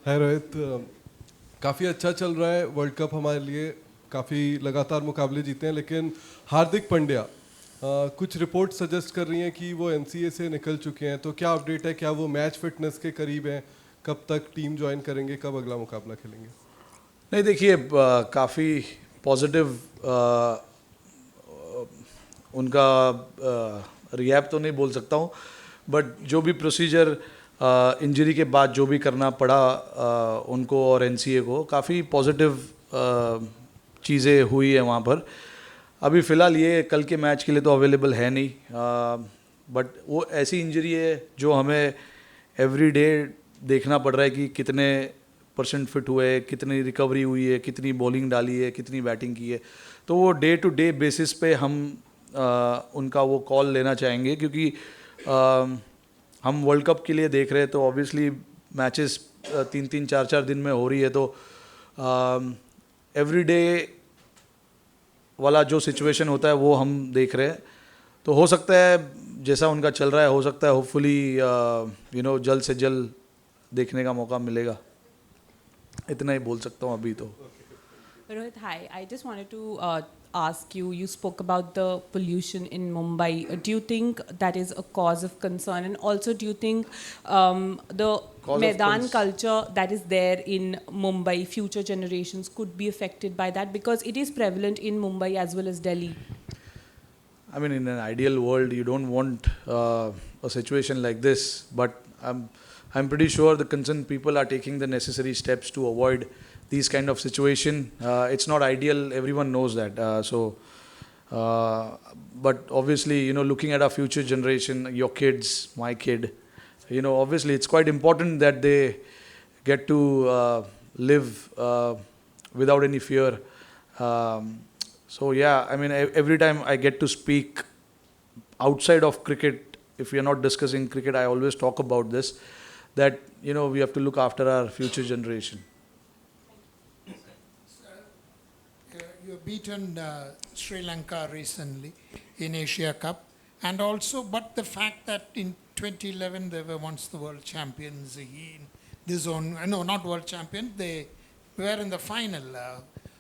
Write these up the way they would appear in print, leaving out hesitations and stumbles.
हाय रोहित, काफ़ी अच्छा चल रहा है वर्ल्ड कप हमारे लिए। काफ़ी लगातार मुकाबले जीते हैं, लेकिन हार्दिक पांड्या कुछ रिपोर्ट सजेस्ट कर रही हैं कि वो एनसीए से निकल चुके हैं। तो क्या अपडेट है? क्या वो मैच फिटनेस के करीब हैं? कब तक टीम ज्वाइन करेंगे? कब अगला मुकाबला खेलेंगे? नहीं, देखिए, काफ़ी पॉजिटिव उनका रिहैब तो नहीं बोल सकता हूँ, बट जो भी प्रोसीजर इंजरी के बाद जो भी करना पड़ा उनको और एनसीए को, काफ़ी पॉजिटिव चीज़ें हुई है वहाँ पर। अभी फ़िलहाल ये कल के मैच के लिए तो अवेलेबल है नहीं, बट वो ऐसी इंजरी है जो हमें एवरी डे देखना पड़ रहा है कि कितने परसेंट फिट हुए, कितनी रिकवरी हुई है, कितनी बॉलिंग डाली है, कितनी बैटिंग की है। तो वो डे टू डे बेसिस पे हम उनका वो कॉल लेना चाहेंगे, क्योंकि हम वर्ल्ड कप के लिए देख रहे हैं, तो ऑब्वियसली मैचेस 3-3 4-4 दिन में हो रही है, तो एवरी डे वाला जो सिचुएशन होता है वो हम देख रहे हैं। तो हो सकता है जैसा उनका चल रहा है, हो सकता है होपफुली जल्द से जल्द देखने का मौका मिलेगा। इतना ही बोल सकता हूँ अभी तो। Rohit, hi. I just wanted to ask you, you spoke about the pollution in Mumbai. Do you think that is a cause of concern? And also, do you think the Maidan culture that is there in Mumbai, future generations could be affected by that? Because it is prevalent in Mumbai as well as Delhi. I mean, in an ideal world, you don't want a situation like this, but I'm pretty sure the concerned people are taking the necessary steps to avoid these kind of situation. It's not ideal, everyone knows that. But obviously, looking at our future generation, your kids, my kid, obviously it's quite important that they get to live without any fear. So yeah, I mean, every time I get to speak outside of cricket, if we are not discussing cricket, I always talk about this, that, we have to look after our future generation. You've beaten Sri Lanka recently in Asia Cup, and also, but the fact that in 2011 they were once the world champions in this zone, no, not world champion, they were in the final.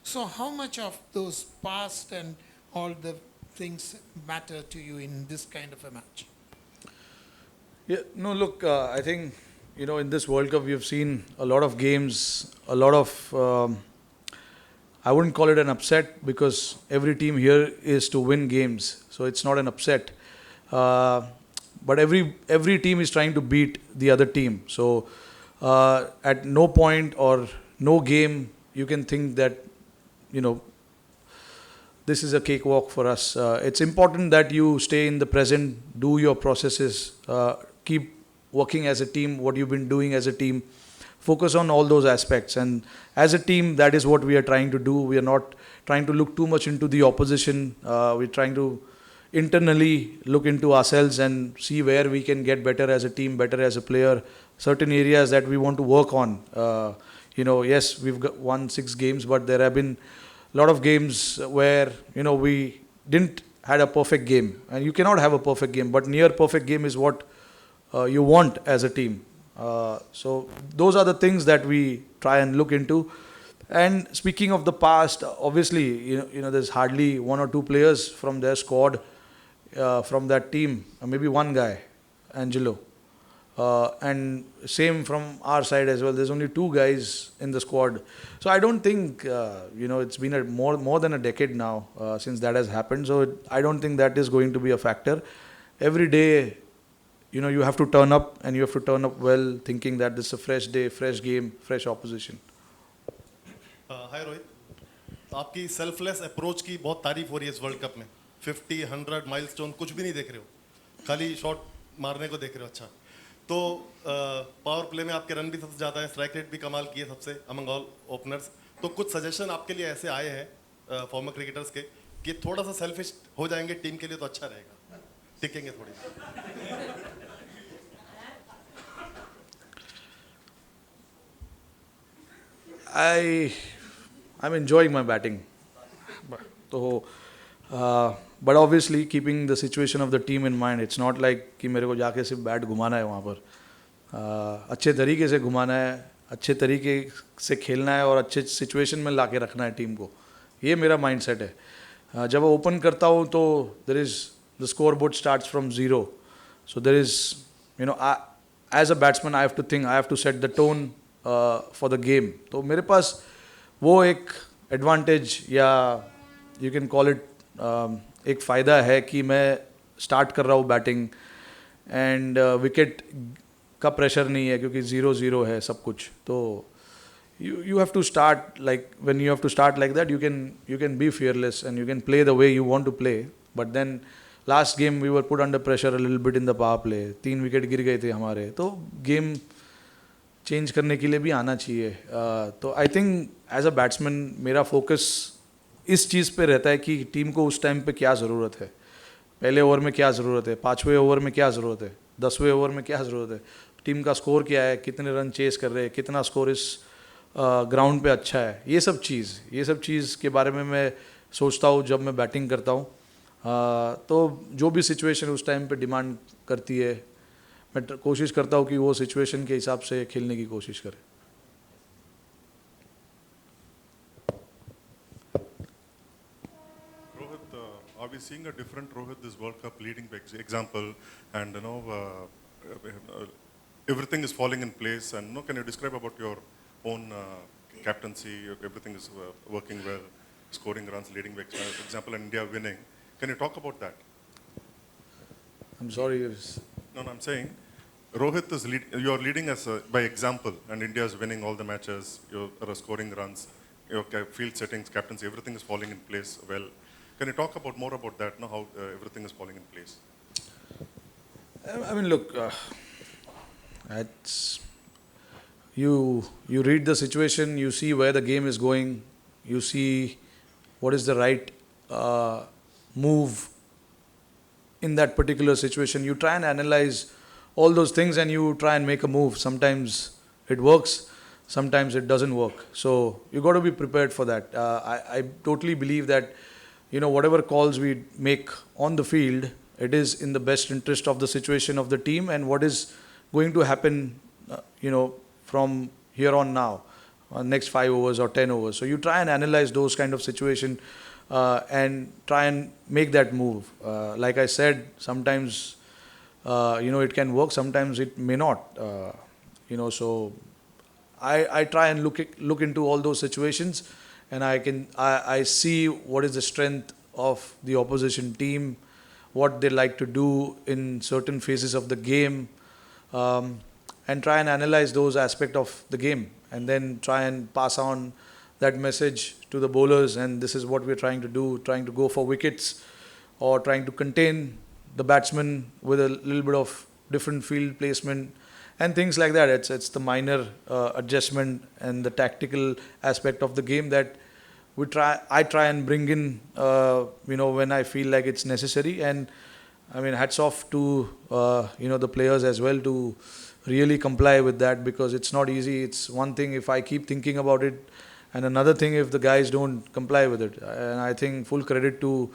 So how much of those past and all the things matter to you in this kind of a match? Yeah, no, look, I think, in this World Cup, we have seen a lot of games, a lot of, I wouldn't call it an upset, because every team here is to win games, so it's not an upset. But every team is trying to beat the other team. So at no point or no game you can think that, this is a cakewalk for us. It's important that you stay in the present, do your processes, keep working as a team, what you've been doing as a team. Focus on all those aspects, and as a team, that is what we are trying to do. We are not trying to look too much into the opposition. We're trying to internally look into ourselves and see where we can get better as a team, better as a player, certain areas that we want to work on. Yes, we've won 6 games, but there have been a lot of games where, we didn't had a perfect game, and you cannot have a perfect game, but near perfect game is what you want as a team. So those are the things that we try and look into. And speaking of the past, obviously, there's hardly 1 or 2 players from their squad, from that team, maybe one guy, Angelo. And same from our side as well. There's only 2 guys in the squad. So I don't think, it's been more than a decade now since that has happened. So I don't think that is going to be a factor. Every day, you have to turn up, and you have to turn up well, thinking that this is a fresh day, fresh game, fresh opposition. हाय रोहित, आपकी selfless approach की बहुत तारीफ हो रही है इस world cup में। 50, 100 milestone कुछ भी नहीं देख रहे हो, खाली शॉट मारने को देख रहे हो। अच्छा, तो पावर प्ले में आपके रन भी सबसे ज़्यादा है, स्ट्राइक रेट भी कमाल की है सबसे अमंग ऑल ओपनर्स। तो कुछ सजेशन आपके लिए ऐसे आए हैं फॉर्मर क्रिकेटर्स के कि थोड़ा सा सेल्फिश हो जाएंगे टीम के लिए तो अच्छा रहेगा, टिकेंगे थोड़ी। I'm enjoying my batting. But obviously keeping the situation of the team in mind, it's not like कि मेरे को जाके सिर्फ बैट घुमाना है वहाँ पर, अच्छे तरीके से घुमाना है, अच्छे तरीके से खेलना है और अच्छे सिचुएशन में ला के रखना है टीम को, ये मेरा माइंड सेट है. जब ओपन करता हूँ तो there is the scoreboard starts from zero, so there is you know as a batsman I have to think, I have to set the tone for the game. तो मेरे पास वो एक advantage या you can call it एक फ़ायदा है कि मैं स्टार्ट कर रहा हूँ बैटिंग एंड विकेट का प्रेशर नहीं है क्योंकि 0-0 है सब कुछ. तो you have to start like when you have to start like that, you can be fearless and you can play the way you want to play. But then last game we were put under pressure a little bit in the power play. 3 wicket गिर गए थे हमारे, तो game change करने के लिए भी आना चाहिए. तो I think as a batsman मेरा फोकस इस चीज़ पे रहता है कि टीम को उस टाइम पे क्या ज़रूरत है, पहले ओवर में क्या ज़रूरत है, 5वें ओवर में क्या ज़रूरत है, 10वें ओवर में क्या ज़रूरत है, टीम का स्कोर क्या है, कितने रन चेस कर रहे हैं, कितना स्कोर इस ग्राउंड पे अच्छा है. ये सब चीज़ के बारे में मैं सोचता हूँ जब मैं बैटिंग करता हूँ. तो जो भी सिचुएशन उस टाइम पे डिमांड करती है, मैं कोशिश करता हूँ कि वो सिचुएशन के हिसाब से खेलने की कोशिश करें. Rohit, are we seeing a different Rohit this World Cup leading by example, and everything is falling in place, and can you describe about your own captaincy? Everything is working well, scoring runs, leading by example, and India winning. Can you talk about that? I'm sorry. No, I'm saying Rohit is you're leading us by example, and India is winning all the matches. You're scoring runs, your field settings, captaincy, everything is falling in place well. Can you talk about more about that? How everything is falling in place? I mean, look, it's you read the situation, you see where the game is going, you see what is the right move in that particular situation. You try and analyze all those things and you try and make a move. Sometimes it works, sometimes it doesn't work. So you got to be prepared for that. I totally believe that whatever calls we make on the field, it is in the best interest of the situation of the team and what is going to happen from here on now, next 5 overs or 10 overs. So you try and analyze those kind of situation and try and make that move. Like I said, sometimes it can work, sometimes it may not. So I try and look into all those situations, and I see what is the strength of the opposition team, what they like to do in certain phases of the game, and try and analyze those aspects of the game, and then try and pass on that message to the bowlers. And this is what we're trying to do, trying to go for wickets or trying to contain the batsman with a little bit of different field placement and things like that. It's the minor adjustment and the tactical aspect of the game that I try and bring in when I feel like it's necessary. And I mean, hats off to the players as well to really comply with that, because it's not easy. It's one thing if I keep thinking about it, and another thing if the guys don't comply with it. And I think full credit to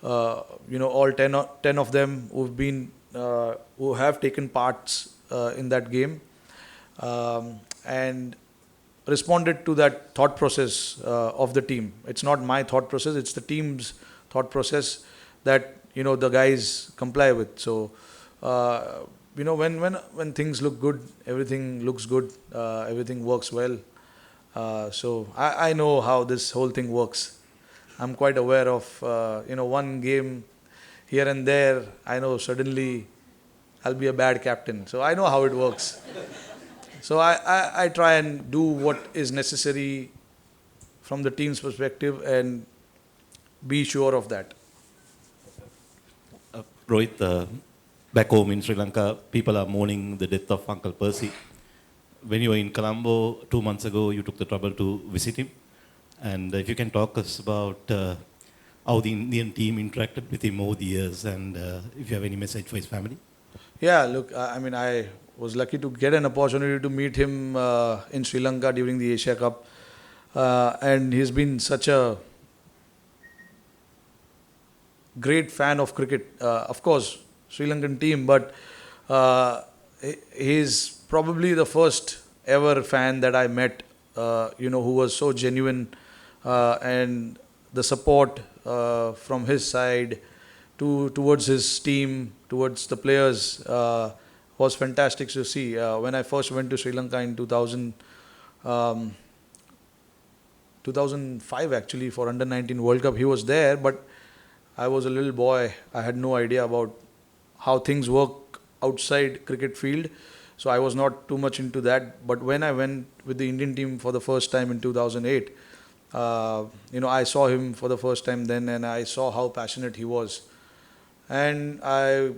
all 10 of them who have taken parts in that game and responded to that thought process of the team. It's not my thought process, it's the team's thought process that the guys comply with. So when things look good, everything looks good, everything works well. So I know how this whole thing works. I'm quite aware of one game here and there. I know suddenly I'll be a bad captain. So I know how it works. So I try and do what is necessary from the team's perspective and be sure of that. Rohit, back home in Sri Lanka, people are mourning the death of Uncle Percy. When you were in Colombo 2 months ago, you took the trouble to visit him. And if you can talk us about how the Indian team interacted with him over the years, and if you have any message for his family. Yeah, look, I was lucky to get an opportunity to meet him in Sri Lanka during the Asia Cup. And he's been such a great fan of cricket. Of course, Sri Lankan team, but he's probably the first ever fan that I met, who was so genuine, and the support from his side towards his team, towards the players, was fantastic to see. When I first went to Sri Lanka in 2005 actually for under 19 World Cup, he was there, but I was a little boy. I had no idea about how things work outside cricket field, so I was not too much into that. But when I went with the Indian team for the first time in 2008, I saw him for the first time then, and I saw how passionate he was. And I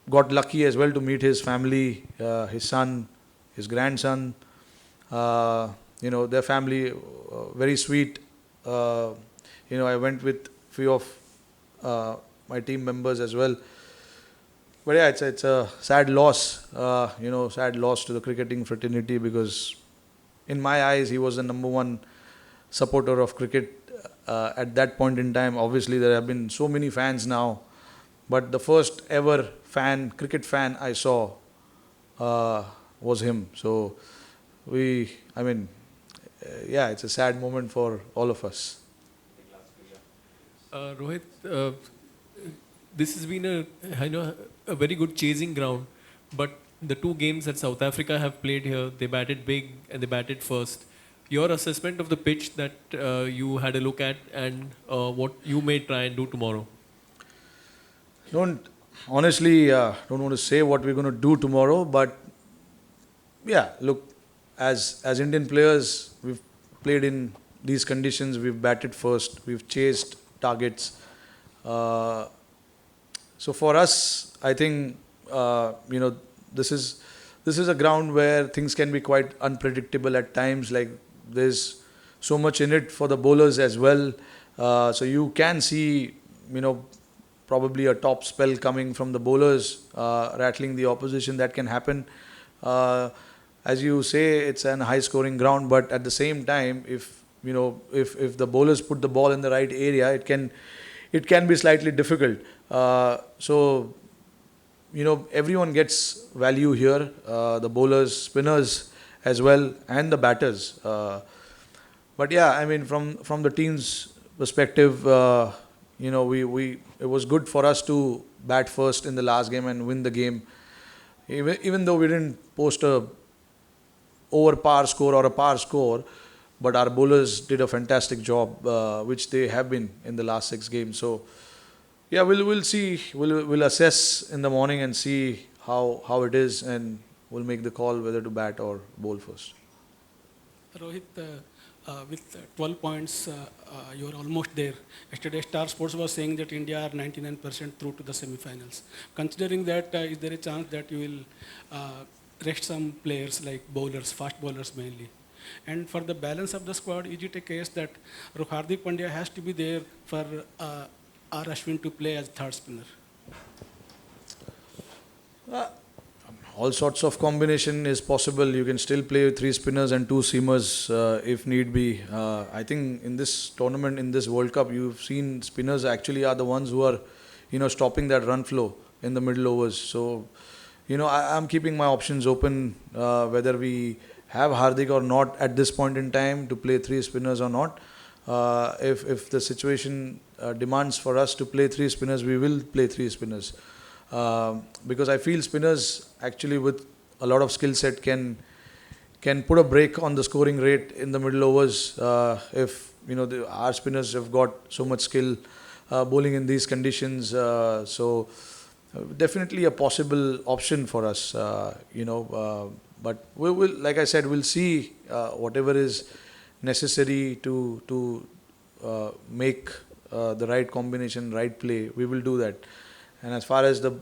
got lucky as well to meet his family, his son, his grandson. Their family, very sweet. I went with few of my team members as well. But yeah, it's a sad loss, sad loss to the cricketing fraternity, because in my eyes he was the number one supporter of cricket at that point in time. Obviously there have been so many fans now, but the first ever cricket fan I saw was him. So it's a sad moment for all of us. Rohit, this has been a very good chasing ground, but the two games that South Africa have played here, they batted big and they batted first. Your assessment of the pitch that you had a look at, and what you may try and do tomorrow? Don't want to say what we're going to do tomorrow, but yeah, look, as Indian players, we've played in these conditions, we've batted first, we've chased targets. So for us, I think this is a ground where things can be quite unpredictable at times. Like, there's so much in it for the bowlers as well. So you can see, probably a top spell coming from the bowlers, rattling the opposition. That can happen. As you say, it's an high-scoring ground, but at the same time, if the bowlers put the ball in the right area, it can be slightly difficult. So everyone gets value here, the bowlers, spinners as well, and the batters. But yeah, from the team's perspective, it was good for us to bat first in the last game and win the game. Even though we didn't post a over par score or a par score, but our bowlers did a fantastic job, which they have been in the last 6 games. So yeah, we'll see. We'll assess in the morning and see how it is, and we'll make the call whether to bat or bowl first. Rohit, with 12 points, you're almost there. Yesterday, Star Sports was saying that India are 99% through to the semi-finals. Considering that, is there a chance that you will rest some players like bowlers, fast bowlers mainly? And for the balance of the squad, is it a case that Hardik Pandya has to be there for R. Ashwin to play as third spinner? All sorts of combination is possible. You can still play with 3 spinners and 2 seamers if need be. I think in this tournament, in this World Cup, you've seen spinners actually are the ones who are, stopping that run flow in the middle overs. So, I'm keeping my options open, whether we have Hardik or not at this point in time, to play 3 spinners or not. If the situation demands for us to play 3 spinners, we will play 3 spinners. Because I feel spinners actually with a lot of skill set can put a brake on the scoring rate in the middle overs. If our spinners have got so much skill bowling in these conditions, so definitely a possible option for us. But we will, like I said, we'll see whatever is necessary to make the right combination, right play. We will do that. And as far as the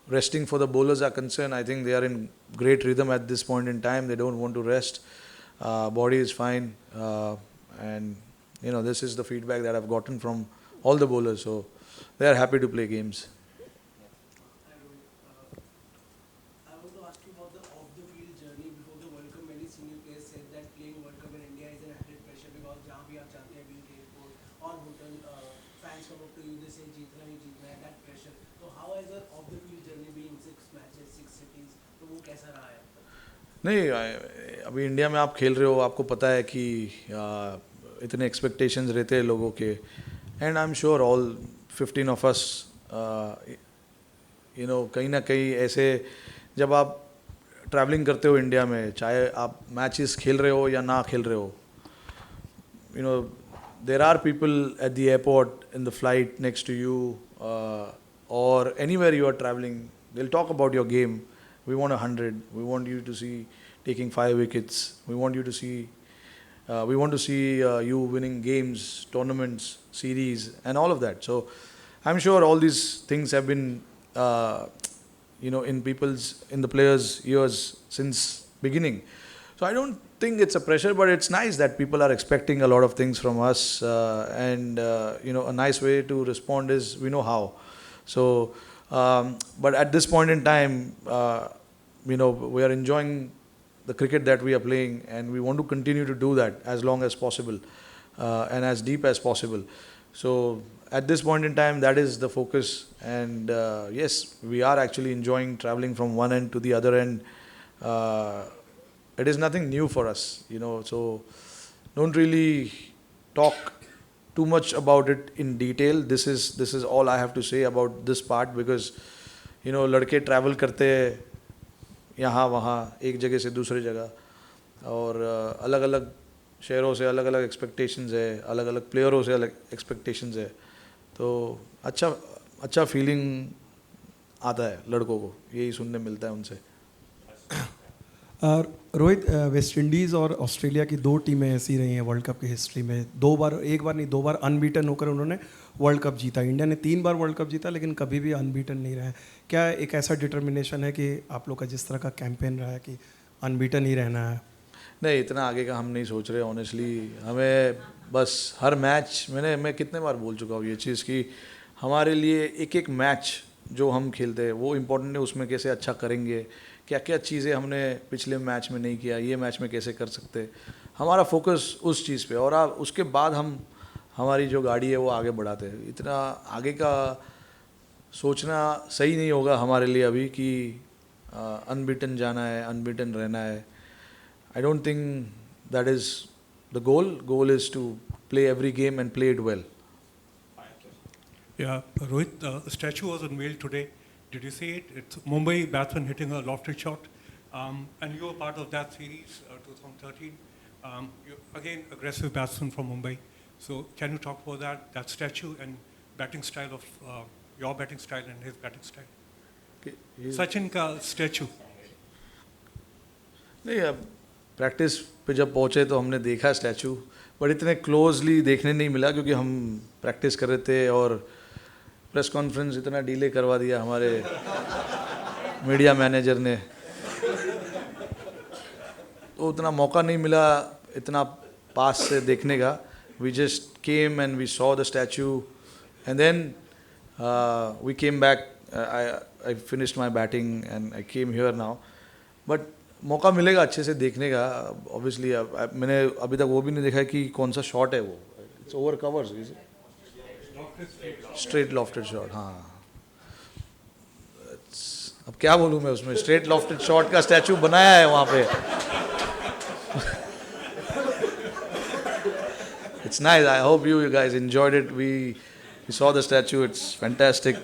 resting for the bowlers are concerned, I think they are in great rhythm at this point in time. They don't want to rest. Body is fine. And, this is the feedback that I've gotten from all the bowlers. So they are happy to play games. I want to ask you about the off-the-field journey before the World Cup. Many senior players said that playing World Cup in India is an added pressure because जहाँ भी आप जाते हैं, being airport or hotel, fans come up to you, they say जीतना ही जीतना है, that pressure. So how has the off-the-field journey been? 6 matches, 6 cities. तो वो कैसा रहा है? नहीं, अभी इंडिया में आप खेल रहे हो, आपको पता है कि इतने एक्सपेक्टेशंस रहते हैं लोगों के, and I am sure all 15 of us कहीं ना कहीं ऐसे, जब आप ट्रैवलिंग करते हो इंडिया में, चाहे आप मैचेस खेल रहे हो या ना खेल रहे हो, there are people at the airport, in the flight next to you, or anywhere you are traveling, they'll talk about your game. We want 100. We want you to see taking 5 wickets. We want to see you winning games, tournaments, series, and all of that. So I'm sure all these things have been in the players' ears since beginning. So I don't think it's a pressure, but it's nice that people are expecting a lot of things from us, and a nice way to respond is we know how. So, but at this point in time, we are enjoying the cricket that we are playing, and we want to continue to do that as long as possible, and as deep as possible. So at this point in time, that is the focus, and yes, we are actually enjoying traveling from one end to the other end. It is nothing new for us, so don't really talk too much about it in detail. This is all I have to say about this part, because लड़के travel करते हैं यहाँ वहाँ, एक जगह से दूसरी जगह, और अलग अलग शहरों से अलग अलग एक्सपेक्टेशंस है, अलग अलग प्लेयरों से अलग एक्सपेक्टेशंस है, तो अच्छा फीलिंग आता है लड़कों को, यही सुनने मिलता है उनसे. रोहित, वेस्ट इंडीज़ और ऑस्ट्रेलिया की 2 टीमें ऐसी रही हैं वर्ल्ड कप की हिस्ट्री में, एक बार नहीं 2 बार अनबीटन होकर उन्होंने वर्ल्ड कप जीता. इंडिया ने 3 बार वर्ल्ड कप जीता, लेकिन कभी भी अनबीटन नहीं रहा है. क्या एक ऐसा डिटर्मिनेशन है कि आप लोग का जिस तरह का कैंपेन रहा है कि अनबीटन ही रहना है? नहीं, इतना आगे का हम नहीं सोच रहे ऑनेस्टली. हमें बस हर मैच, मैं कितने बार बोल चुका हूँ ये चीज़ कि हमारे लिए एक एक मैच जो हम खेलते हैं वो इम्पोर्टेंट है. उसमें कैसे अच्छा करेंगे, क्या क्या चीज़ें हमने पिछले मैच में नहीं किया, ये मैच में कैसे कर सकते, हमारा फोकस उस चीज़ पे, और उसके बाद हम हमारी जो गाड़ी है वो आगे बढ़ाते हैं. इतना आगे का सोचना सही नहीं होगा हमारे लिए अभी कि अनबीटन जाना है, अनबीटन रहना है. I don't think that is the goal. Goal is to play every game and play it well. Yeah, Rohit, a statue was unveiled today. Did you see it? It's Mumbai batsman hitting a lofted shot, and you were part of that series, 2013. You again aggressive batsman from Mumbai. So can you talk about that statue and batting style of your batting style and his batting style? Sachin ka statue. नहीं, अब practice पे जब पहुँचे तो हमने देखा statue, but इतने closely देखने नहीं मिला क्योंकि हम प्रैक्टिस कर रहे थे, और प्रेस कॉन्फ्रेंस इतना डिले करवा दिया हमारे मीडिया मैनेजर ने, तो उतना मौका नहीं मिला इतना पास से देखने का. We just came and we saw the statue, and then we came back. I finished my batting and I came here now. But मौका मिलेगा अच्छे से देखने का ऑब्वियसली. मैंने अभी तक वो भी नहीं देखा है कि कौन सा शॉट है वो. It's over covers, straight lofted shot. हाँ, अब क्या बोलूँ मैं उसमें. स्ट्रेट लॉफ्टेड शॉट का स्टैचू बनाया है वहाँ पे. It's nice. I hope you guys enjoyed it. We saw the statue. It's fantastic.